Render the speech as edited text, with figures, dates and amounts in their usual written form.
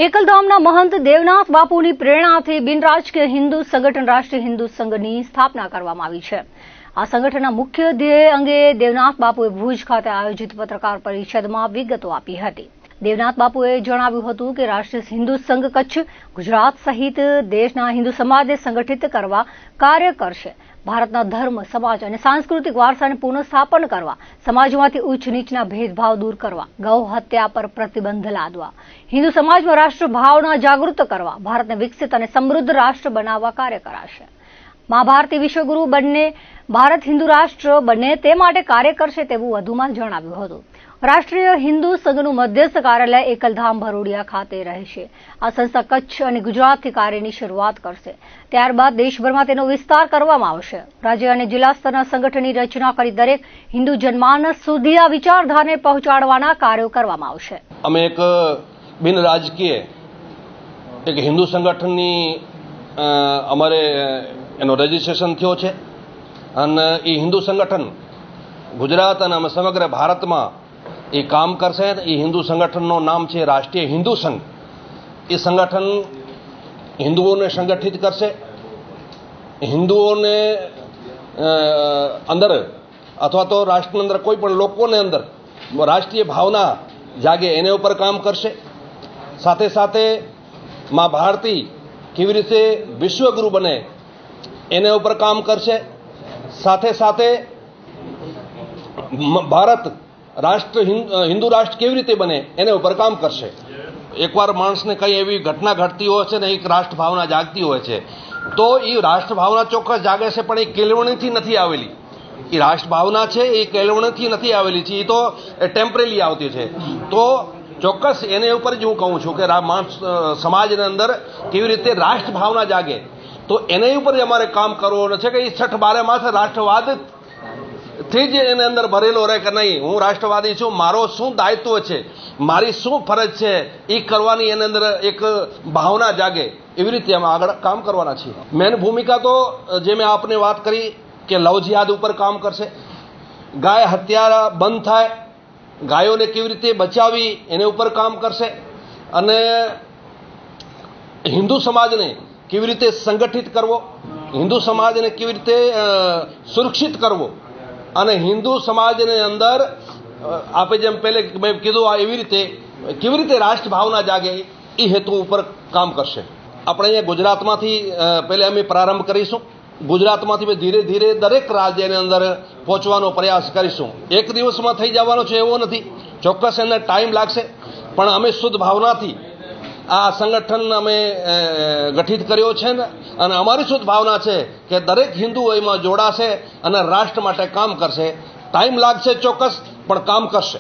એકલધામના મહંત દેવનાથ બાપુની પ્રેરણાથી બિનરાજકીય હિન્દુ સંગઠન રાષ્ટ્રીય હિન્દુ સંઘની સ્થાપના કરવામાં આવી છે। આ સંગઠનના મુખ્ય ધ્યેય અંગે દેવનાથ બાપુએ ભુજ ખાતે આયોજિત પત્રકાર પરિષદમાં વિગતો આપી હતી। દેવનાથ બાપુએ જણાવ્યું હતું કે રાષ્ટ્રીય હિન્દુ સંઘ કચ્છ ગુજરાત સહિત દેશના હિન્દુ સમાજને સંગઠિત કરવા કાર્ય કરશે। ભારતના ધર્મ સમાજ અને સાંસ્કૃતિક વારસાને પુનઃસ્થાપન કરવા, સમાજમાંથી ઉચ્ચ નીચના ભેદભાવ દૂર કરવા, ગૌ હત્યા પર પ્રતિબંધ લાદવા, હિન્દુ સમાજમાં રાષ્ટ્ર ભાવના જાગૃત કરવા, ભારતને વિકસિત અને સમૃદ્ધ રાષ્ટ્ર બનાવવા કાર્ય કરાશે। મા ભારતી વિશ્વગુરુ બને, ભારત હિન્દુ રાષ્ટ્ર બને તે માટે કાર્ય કરશે તેવું વધુમાં જણાવ્યું હતું। રાષ્ટ્રીય હિન્દુ સંઘનું મધ્યસ્થ કાર્યાલય એકલધામ ભરોડિયા ખાતે રહેશે। આ સંસ્થા કચ્છ અને ગુજરાતથી કાર્યની શરૂઆત કરશે, ત્યારબાદ દેશભરમાં તેનો વિસ્તાર કરવામાં આવશે। રાજ્ય અને જિલ્લા સ્તરના સંગઠનની રચના કરી દરેક હિન્દુ જનમાનસ સુધી આ વિચારધારાને પહોંચાડવાના કાર્યો કરવામાં આવશે। અમે એક બિન રાજકીય એક હિન્દુ સંગઠનની અમારે એનો રજીસ્ટ્રેશન થયો છે અને એ હિન્દુ સંગઠન ગુજરાત અને સમગ્ર ભારતમાં એ કામ કરશે। એ હિન્દુ સંગઠનનું નામ છે રાષ્ટ્રીય હિન્દુ સંઘ। એ સંગઠન હિન્દુઓને સંગઠિત કરશે, હિન્દુઓને અંદર અથવા તો રાષ્ટ્રની અંદર કોઈ પણ લોકોને અંદર રાષ્ટ્રીય ભાવના જાગે એના ઉપર કામ કરશે। સાથે સાથે મા ભારતી કેવી રીતે વિશ્વગુરુ બને એના ઉપર કામ કરશે। સાથે સાથે ભારત રાષ્ટ્ર હિન્દુ રાષ્ટ્ર કેવી રીતે બને એના ઉપર કામ કરશે। એકવાર માણસને કંઈ એવી ઘટના ઘટતી હોય છે ને એક રાષ્ટ્ર ભાવના જાગતી હોય છે તો એ રાષ્ટ્ર ભાવના ચોક્કસ જાગે છે, પણ એ કેળવણીથી નથી આવેલી। એ રાષ્ટ્ર ભાવના છે એ કેળવણીથી નથી આવેલી છે, એ તો ટેમ્પરરી આવતી છે। તો ચોક્કસ એના ઉપર જ હું કહું છું કે માણસ સમાજની અંદર કેવી રીતે રાષ્ટ્ર ભાવના જાગે તો એના ઉપર જ અમારે કામ કરવાનું છે કે એ 6/12 માસ રાષ્ટ્રવાદ થી જ એની અંદર ભરેલો રહે કે નહીં હું રાષ્ટ્રવાદી છું, મારો શું દાયિત્વ છે, મારી શું ફરજ છે એ કરવાની એની અંદર એક ભાવના જાગે, એવી રીતે અમે આગળ કામ કરવાના છીએ। મેન ભૂમિકા તો જે મેં આપને વાત કરી કે લવ જિહાદ ઉપર કામ કરશે, ગાય હત્યા બંધ થાય, ગાયોને કેવી રીતે બચાવી એના ઉપર કામ કરશે અને હિન્દુ સમાજને કેવી રીતે સંગઠિત કરવો, હિન્દુ સમાજને કેવી રીતે સુરક્ષિત કરવો અને હિન્દુ સમાજની અંદર આપે જેમ પહેલે મેં કીધું એવી રીતે કેવી રીતે રાષ્ટ્ર ભાવના જાગે એ હેતુ ઉપર કામ કરશે। આપણે અહીંયા ગુજરાતમાંથી પહેલે અમે પ્રારંભ કરીશું, ગુજરાતમાંથી ધીરે ધીરે દરેક રાજ્યની અંદર પહોંચવાનો પ્રયાસ કરીશું। એક દિવસમાં થઈ જવાનો છે એવો નથી, ચોક્કસ એને ટાઈમ લાગશે, પણ અમે શુદ્ધ ભાવનાથી આ સંગઠન અમે ગઠિત કર્યો છે ને અને અમારી શુદ્ધ ભાવના છે કે દરેક હિન્દુ એમાં જોડાશે અને રાષ્ટ્ર માટે કામ કરશે। ટાઈમ લાગશે ચોક્કસ, પણ કામ કરશે।